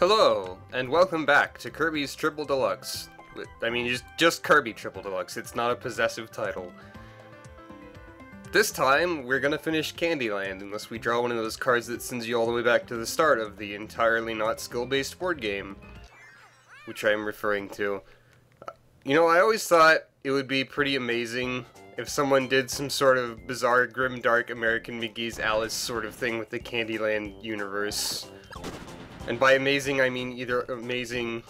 Hello, and welcome back to Kirby's Triple Deluxe. I mean, just Kirby Triple Deluxe, it's not a possessive title. This time, we're gonna finish Candyland, unless we draw one of those cards that sends you all the way back to the start of the entirely not skill-based board game, which I'm referring to. You know, I always thought it would be pretty amazing if someone did some sort of bizarre, grimdark American McGee's Alice sort of thing with the Candyland universe. And by amazing, I mean either amazing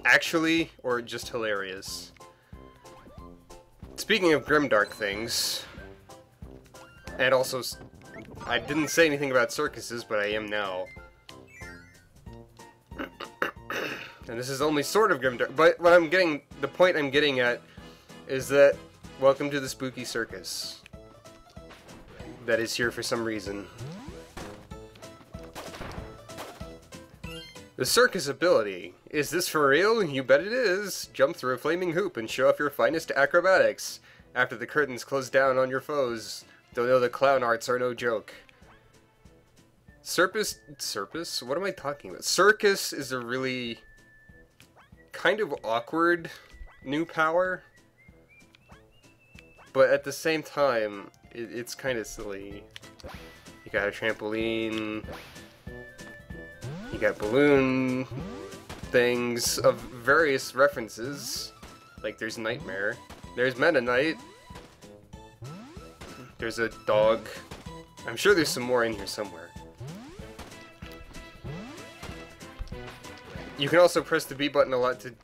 actually, or just hilarious. Speaking of grimdark things, and also, I didn't say anything about circuses, but I am now. And this is only sort of grimdark, but the point I'm getting at is that welcome to the spooky circus that is here for some reason. The circus ability. Is this for real? You bet it is! Jump through a flaming hoop and show off your finest acrobatics after the curtains close down on your foes. Don't know the clown arts are no joke. Circus? What am I talking about? Circus is a really kind of awkward new power, but at the same time, it's kind of silly. You got a trampoline, you got balloon things of various references, like there's Nightmare, there's Meta Knight, there's a dog. I'm sure there's some more in here somewhere. You can also press the B button a lot to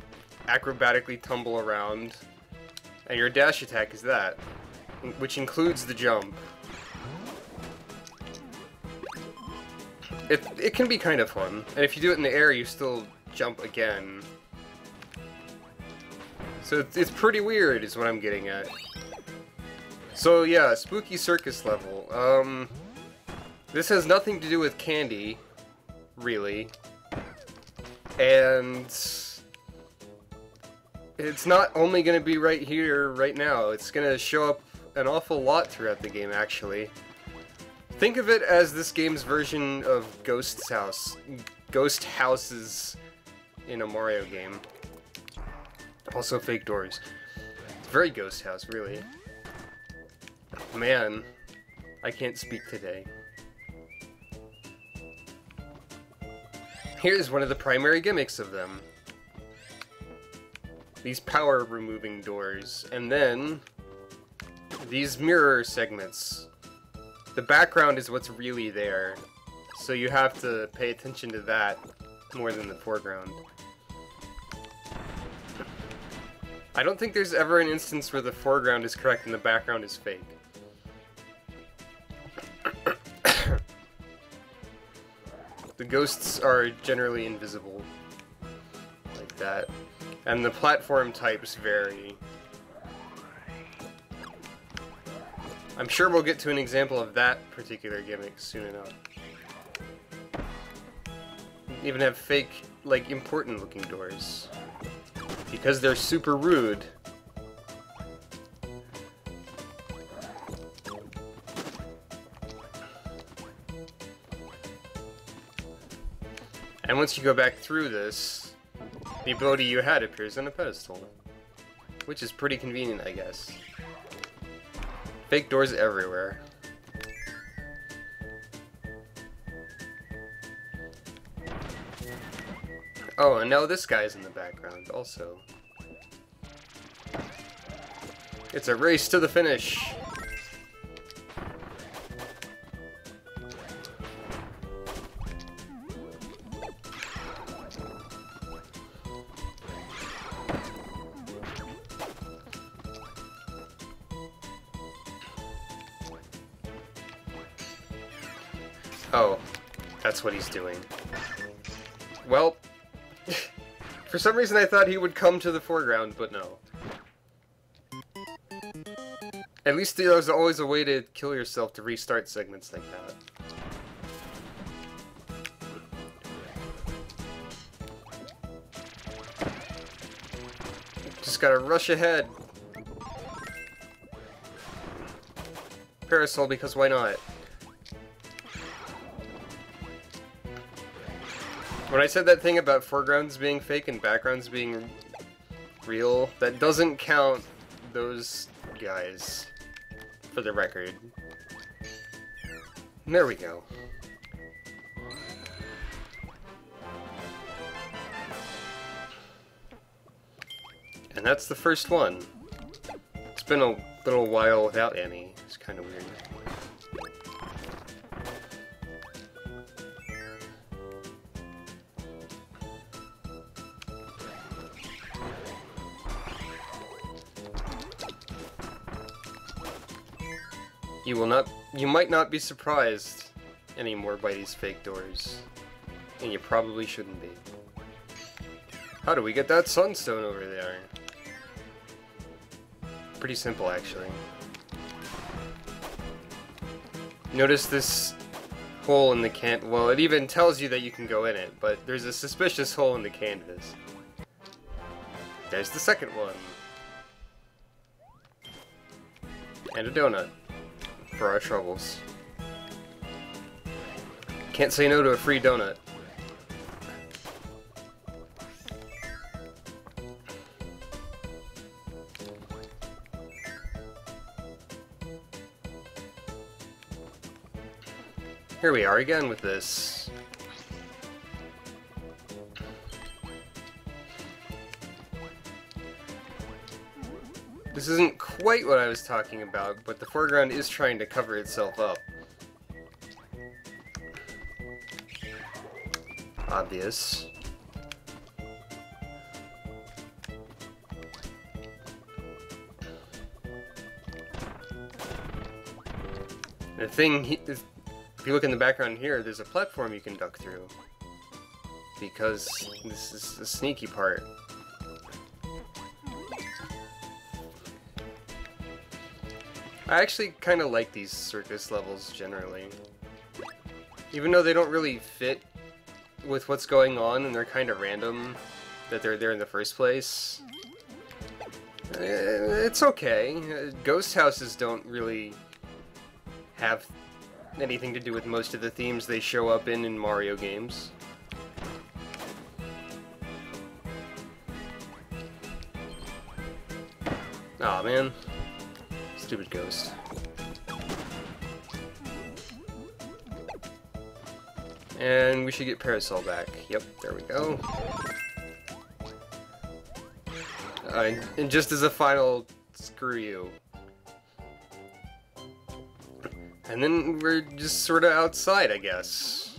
acrobatically tumble around, and your dash attack is that, which includes the jump. It can be kind of fun, and if you do it in the air, you still jump again. So it's pretty weird, is what I'm getting at. So yeah, spooky circus level. This has nothing to do with candy, really. And it's not only going to be right here, right now. It's going to show up an awful lot throughout the game, actually. Think of it as this game's version of ghost houses in a Mario game. Also fake doors. Very ghost house, really. Man, I can't speak today. Here's one of the primary gimmicks of them. These power removing doors, and then these mirror segments. The background is what's really there, so you have to pay attention to that more than the foreground. I don't think there's ever an instance where the foreground is correct and the background is fake. The ghosts are generally invisible, like that, and the platform types vary. I'm sure we'll get to an example of that particular gimmick soon enough. Even have fake, like, important looking doors, because they're super rude. And once you go back through this, the ability you had appears on a pedestal. Which is pretty convenient, I guess. Fake doors everywhere. Oh, and now this guy's in the background, also. It's a race to the finish! Oh, that's what he's doing. Well, for some reason I thought he would come to the foreground, but no. At least there's always a way to kill yourself to restart segments like that. Just gotta rush ahead. Parasol, because why not? When I said that thing about foregrounds being fake and backgrounds being real, that doesn't count those guys, for the record. There we go. And that's the first one. It's been a little while without Annie. It's kind of weird. You might not be surprised anymore by these fake doors. And you probably shouldn't be. How do we get that sunstone over there? Pretty simple, actually. Notice this hole in the canvas. Well, it even tells you that you can go in it, but there's a suspicious hole in the canvas. There's the second one. And a donut. For our troubles. Can't say no to a free donut. Here we are again with this. This isn't quite what I was talking about, but the foreground is trying to cover itself up. Obvious. The thing, if you look in the background here, there's a platform you can duck through. Because this is the sneaky part. I actually kind of like these circus levels generally. Even though they don't really fit with what's going on and they're kind of random that they're there in the first place. It's okay. Ghost houses don't really have anything to do with most of the themes they show up in Mario games. Aw, man. Stupid ghost. And we should get Parasol back. Yep, there we go. And just as a final screw you. And then we're just sort of outside, I guess.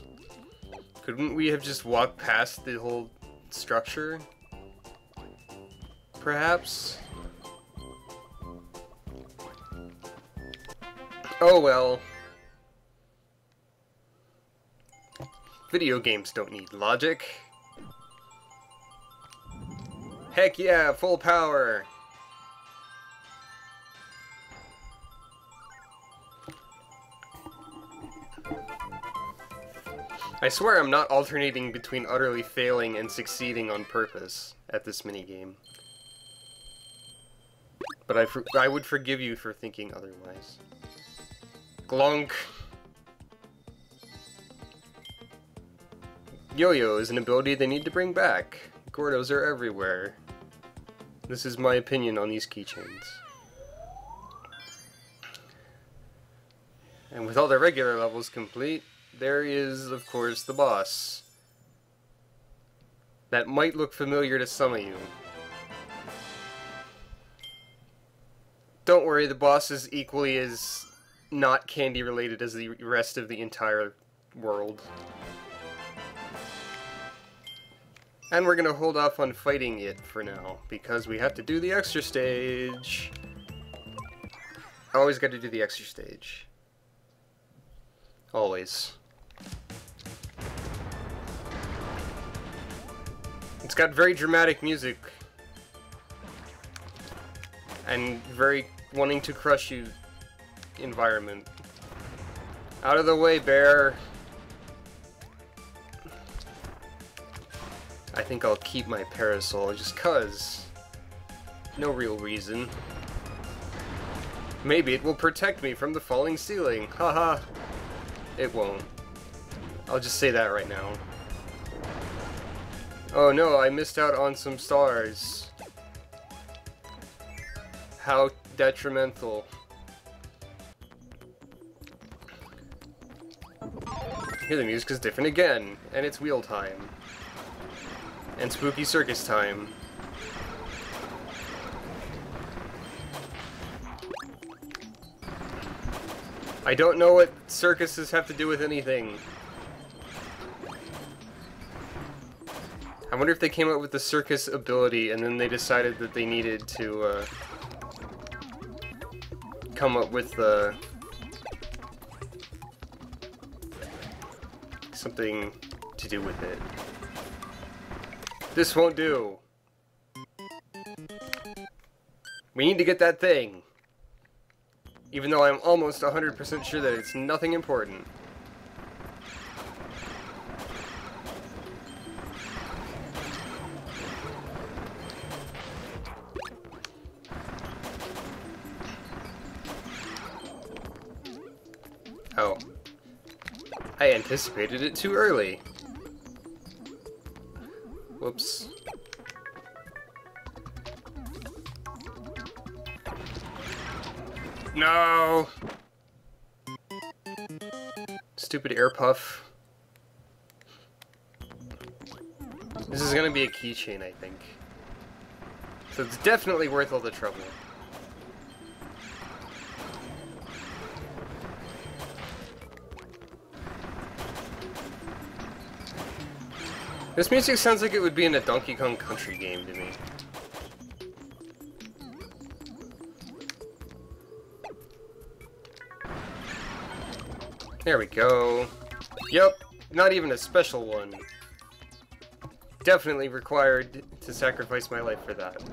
Couldn't we have just walked past the whole structure? Perhaps? Oh well. Video games don't need logic. Heck yeah, full power! I swear I'm not alternating between utterly failing and succeeding on purpose at this minigame. But I would forgive you for thinking otherwise. Glonk. Yo-yo is an ability they need to bring back. Gordos are everywhere. This is my opinion on these keychains. And with all the regular levels complete, there is, of course, the boss. That might look familiar to some of you. Don't worry, the boss is equally as not candy related as the rest of the entire world. And we're gonna hold off on fighting it for now, because we have to do the extra stage. Always gotta do the extra stage. Always. It's got very dramatic music. And very wanting to crush you environment. Out of the way, bear! I think I'll keep my parasol just 'cause. No real reason. Maybe it will protect me from the falling ceiling. Haha. It won't. I'll just say that right now. Oh no, I missed out on some stars. How detrimental. Here the music is different again, and it's wheel time. And spooky circus time. I don't know what circuses have to do with anything. I wonder if they came up with the circus ability and then they decided that they needed to come up with something to do with it. This won't do. We need to get that thing. Even though I'm almost 100% sure that it's nothing important. Oh. I anticipated it too early. Whoops. No! Stupid air puff. This is gonna be a keychain, I think. So it's definitely worth all the trouble. This music sounds like it would be in a Donkey Kong Country game to me. There we go. Yep, not even a special one. Definitely required to sacrifice my life for that.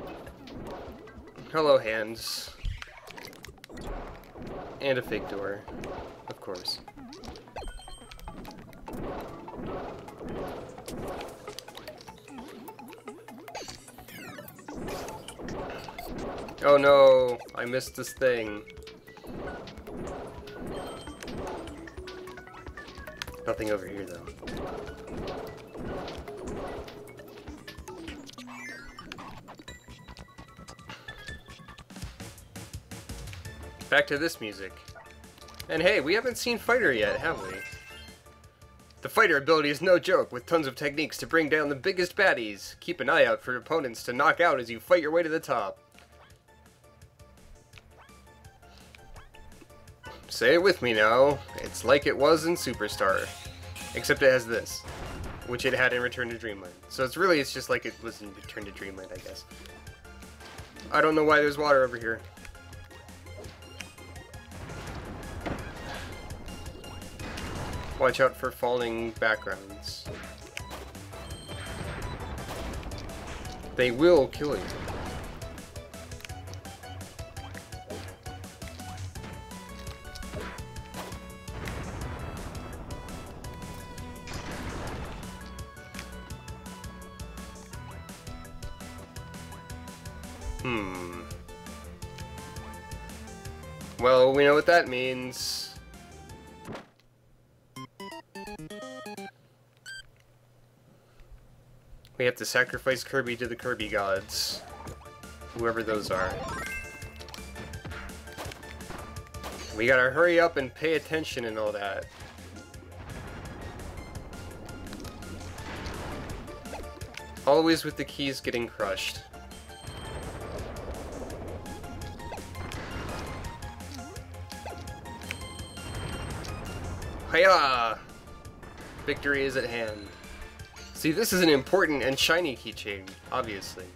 Hello, hands. And a fake door, of course. Oh no, I missed this thing. Nothing over here, though. Back to this music. And hey, we haven't seen Fighter yet, have we? The Fighter ability is no joke, with tons of techniques to bring down the biggest baddies. Keep an eye out for opponents to knock out as you fight your way to the top. Say it with me now. It's like it was in Superstar. Except it has this, which it had in Return to Dreamland. So it's just like it was in Return to Dreamland, I guess. I don't know why there's water over here. Watch out for falling backgrounds. They will kill you. Well, we know what that means. We have to sacrifice Kirby to the Kirby gods. Whoever those are. We gotta hurry up and pay attention and all that. Always with the keys getting crushed. Hiya! Victory is at hand. See, this is an important and shiny keychain, obviously.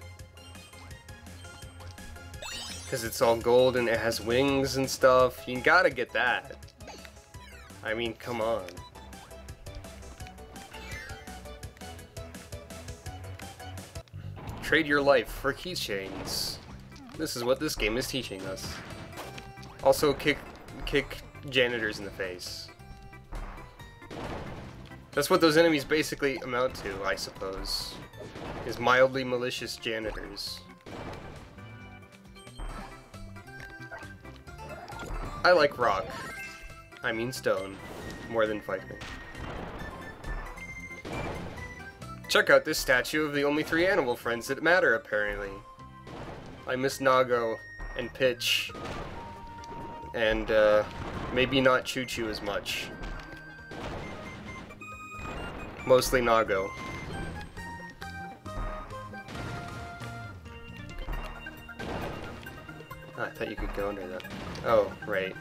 Because it's all gold and it has wings and stuff. You gotta get that. I mean, come on. Trade your life for keychains. This is what this game is teaching us. Also, kick janitors in the face. That's what those enemies basically amount to, I suppose. Is mildly malicious janitors. I like rock. I mean stone. More than fighter. Check out this statue of the only three animal friends that matter, apparently. I miss Nago and Pitch. And, maybe not Choo Choo as much. Mostly Nago. Oh, I thought you could go under that. Oh, right.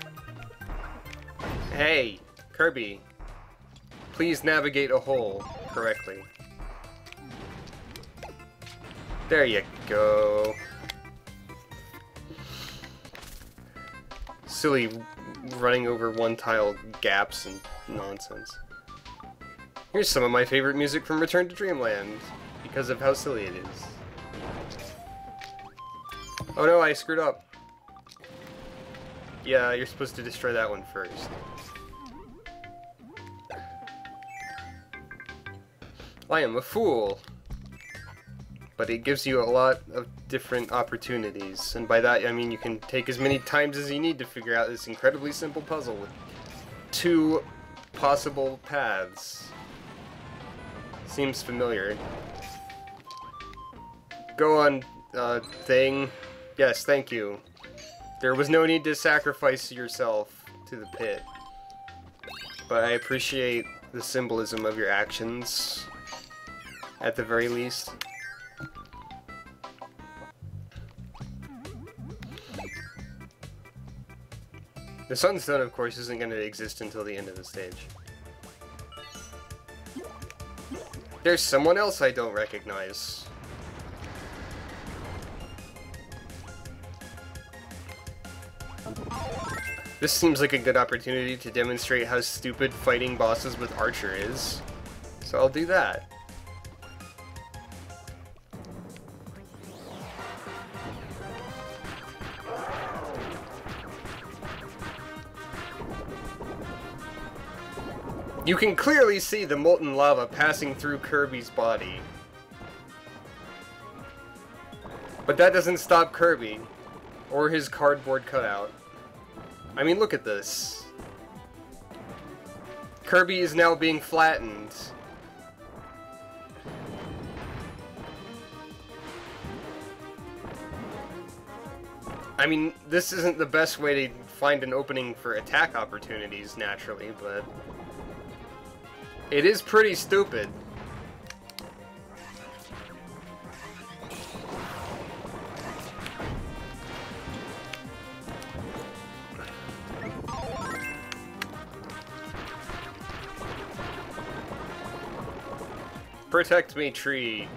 Hey, Kirby. Please navigate a hole correctly. There you go. Silly running over one-tile gaps and nonsense. Here's some of my favorite music from Return to Dreamland, because of how silly it is. Oh no, I screwed up. Yeah, you're supposed to destroy that one first. I am a fool. But it gives you a lot of different opportunities, and by that I mean you can take as many times as you need to figure out this incredibly simple puzzle with 2 possible paths. Seems familiar. Go on, thing. Yes, thank you. There was no need to sacrifice yourself to the pit. But I appreciate the symbolism of your actions, at the very least. The Sunstone, of course, isn't going to exist until the end of the stage. There's someone else I don't recognize. This seems like a good opportunity to demonstrate how stupid fighting bosses with Archer is. So I'll do that. You can clearly see the molten lava passing through Kirby's body. But that doesn't stop Kirby, or his cardboard cutout. I mean, look at this. Kirby is now being flattened. I mean, this isn't the best way to find an opening for attack opportunities, naturally, but it is pretty stupid. Protect me, tree.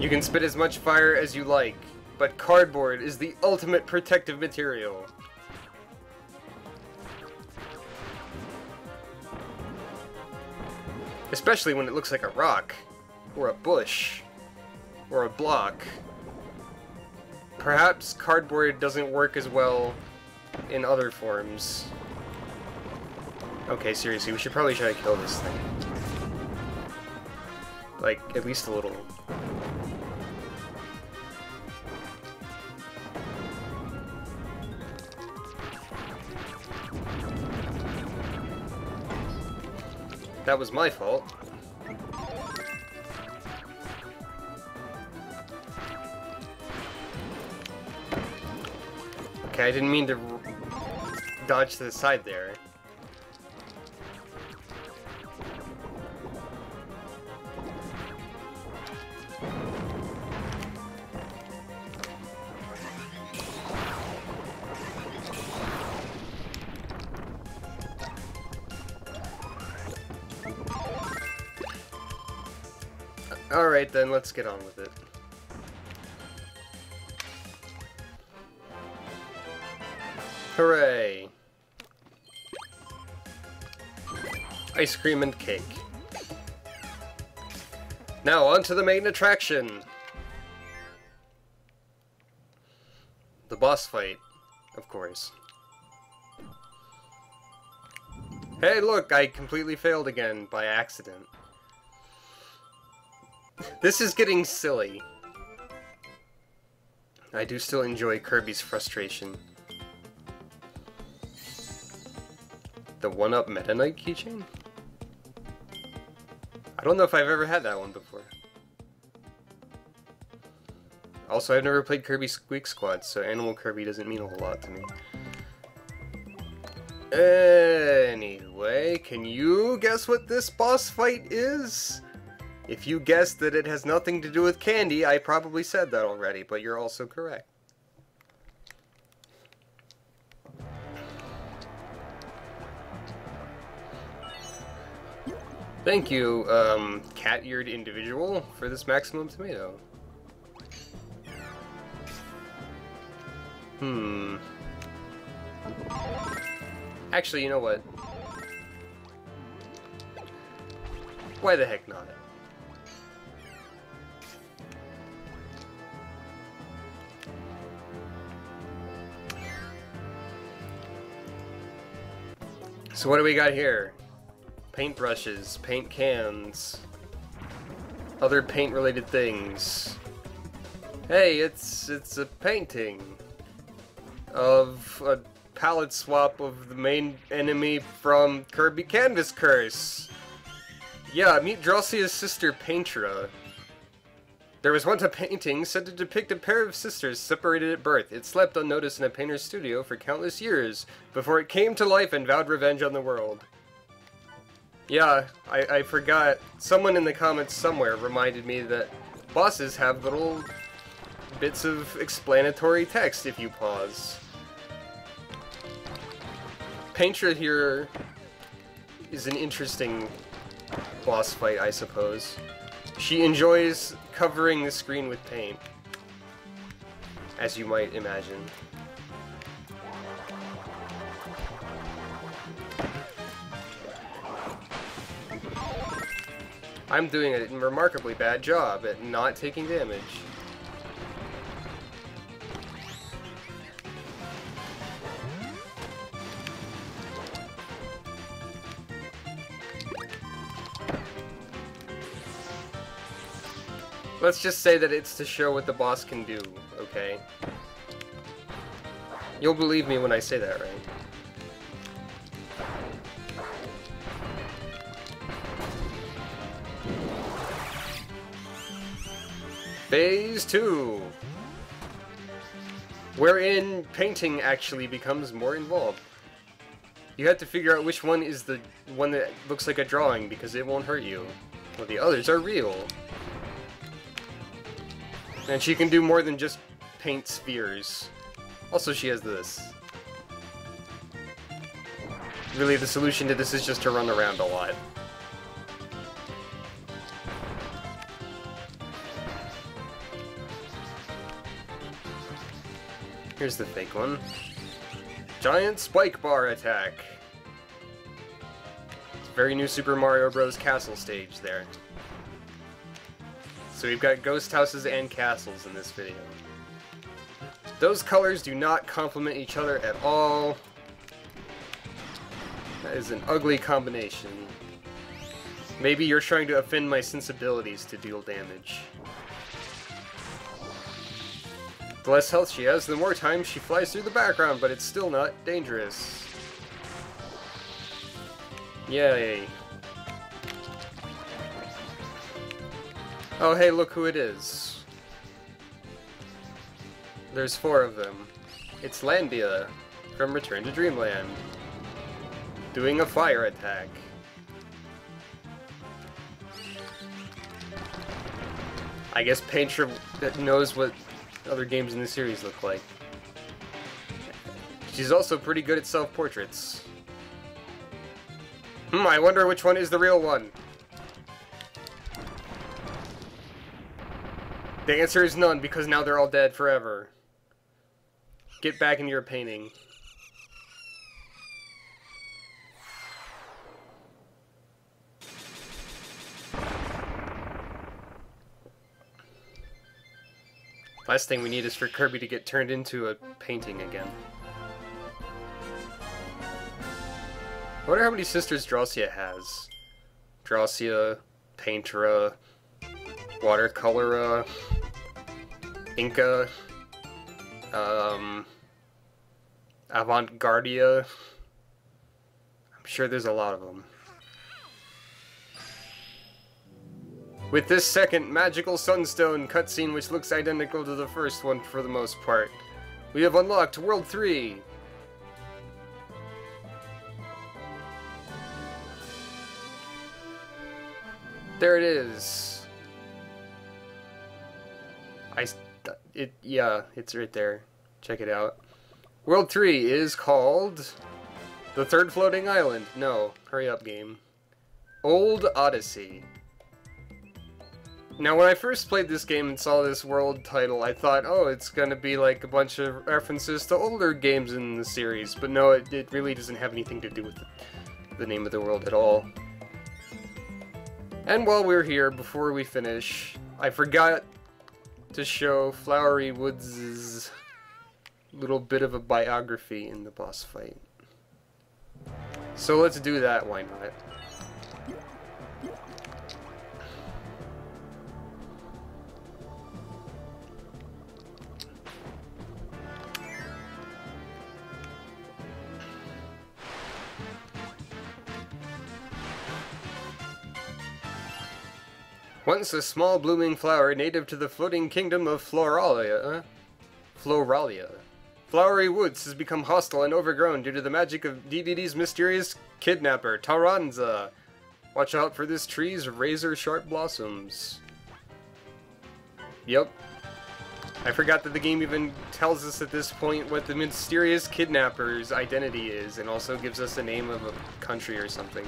You can spit as much fire as you like, but cardboard is the ultimate protective material. Especially when it looks like a rock, or a bush, or a block. Perhaps cardboard doesn't work as well in other forms. Okay, seriously, we should probably try to kill this thing. Like, at least a little. That was my fault. Okay, I didn't mean to dodge to the side there. Alright then, let's get on with it. Hooray! Ice cream and cake. Now on to the main attraction! The boss fight, of course. Hey look, I completely failed again by accident. This is getting silly. I do still enjoy Kirby's frustration. The 1-Up Meta Knight keychain? I don't know if I've ever had that one before. Also, I've never played Kirby Squeak Squad, so Animal Kirby doesn't mean a whole lot to me. Anyway, can you guess what this boss fight is? If you guessed that it has nothing to do with candy, I probably said that already, but you're also correct. Thank you, cat-eared individual, for this maximum tomato. Actually, you know what? Why the heck not? So what do we got here? Paintbrushes, paint cans, other paint-related things. Hey, it's a painting of a palette swap of the main enemy from Kirby Canvas Curse. Yeah, meet Drosia's sister, Paintra. There was once a painting said to depict a pair of sisters separated at birth. It slept unnoticed in a painter's studio for countless years before it came to life and vowed revenge on the world. Yeah, I forgot. Someone in the comments somewhere reminded me that bosses have little bits of explanatory text if you pause. Paintra here is an interesting boss fight, I suppose. She enjoys covering the screen with paint, as you might imagine. I'm doing a remarkably bad job at not taking damage. Let's just say that it's to show what the boss can do, okay? You'll believe me when I say that, right? Phase 2, wherein painting actually becomes more involved. You have to figure out which one is the one that looks like a drawing because it won't hurt you. Well, the others are real. And she can do more than just paint spheres. Also, she has this. Really, the solution to this is just to run around a lot. Here's the fake one. Giant spike bar attack. It's a very new Super Mario Bros. Castle stage there. So we've got ghost houses and castles in this video. Those colors do not complement each other at all. That is an ugly combination. Maybe you're trying to offend my sensibilities to deal damage. The less health she has, the more time she flies through the background, but it's still not dangerous. Yay. Oh hey, look who it is. There's 4 of them. It's Landia from Return to Dreamland, doing a fire attack. I guess Paintra knows what other games in the series look like. She's also pretty good at self-portraits. I wonder which one is the real one. The answer is none, because now they're all dead forever. Get back into your painting. Last thing we need is for Kirby to get turned into a painting again. I wonder how many sisters Drosia has. Drosia, Paintra, Watercolor, Inca, Avant-Gardia. I'm sure there's a lot of them. With this second magical sunstone cutscene, which looks identical to the first one for the most part, we have unlocked World 3. There it is. Yeah, it's right there. Check it out. World 3 is called The Third Floating Island. No, hurry up, game. Old Odyssey. Now, when I first played this game and saw this world title, I thought, oh, it's gonna be like a bunch of references to older games in the series, but no, it really doesn't have anything to do with the name of the world at all. And while we're here, before we finish, I forgot to show Flowery Woods' little bit of a biography in the boss fight. So let's do that, why not? Once a small blooming flower native to the floating kingdom of Floralia. Flowery Woods has become hostile and overgrown due to the magic of DDD's mysterious kidnapper, Taranza. Watch out for this tree's razor-sharp blossoms. Yep. I forgot that the game even tells us at this point what the mysterious kidnapper's identity is, and also gives us the name of a country or something.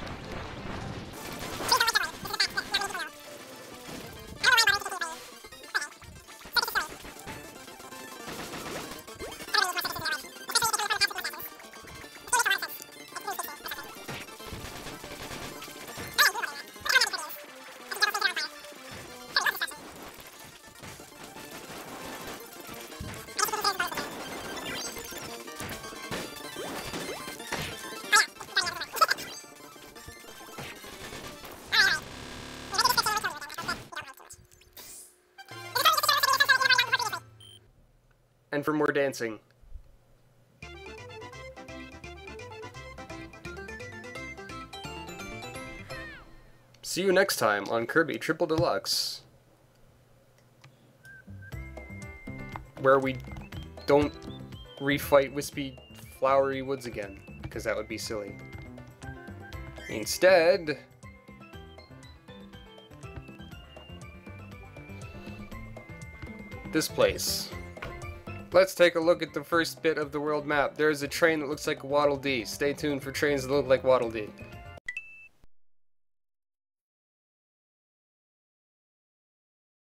And for more dancing. See you next time on Kirby Triple Deluxe, where we don't refight Wispy Flowery Woods again, because that would be silly. Instead, this place. Let's take a look at the first bit of the world map. There's a train that looks like Waddle Dee. Stay tuned for trains that look like Waddle Dee.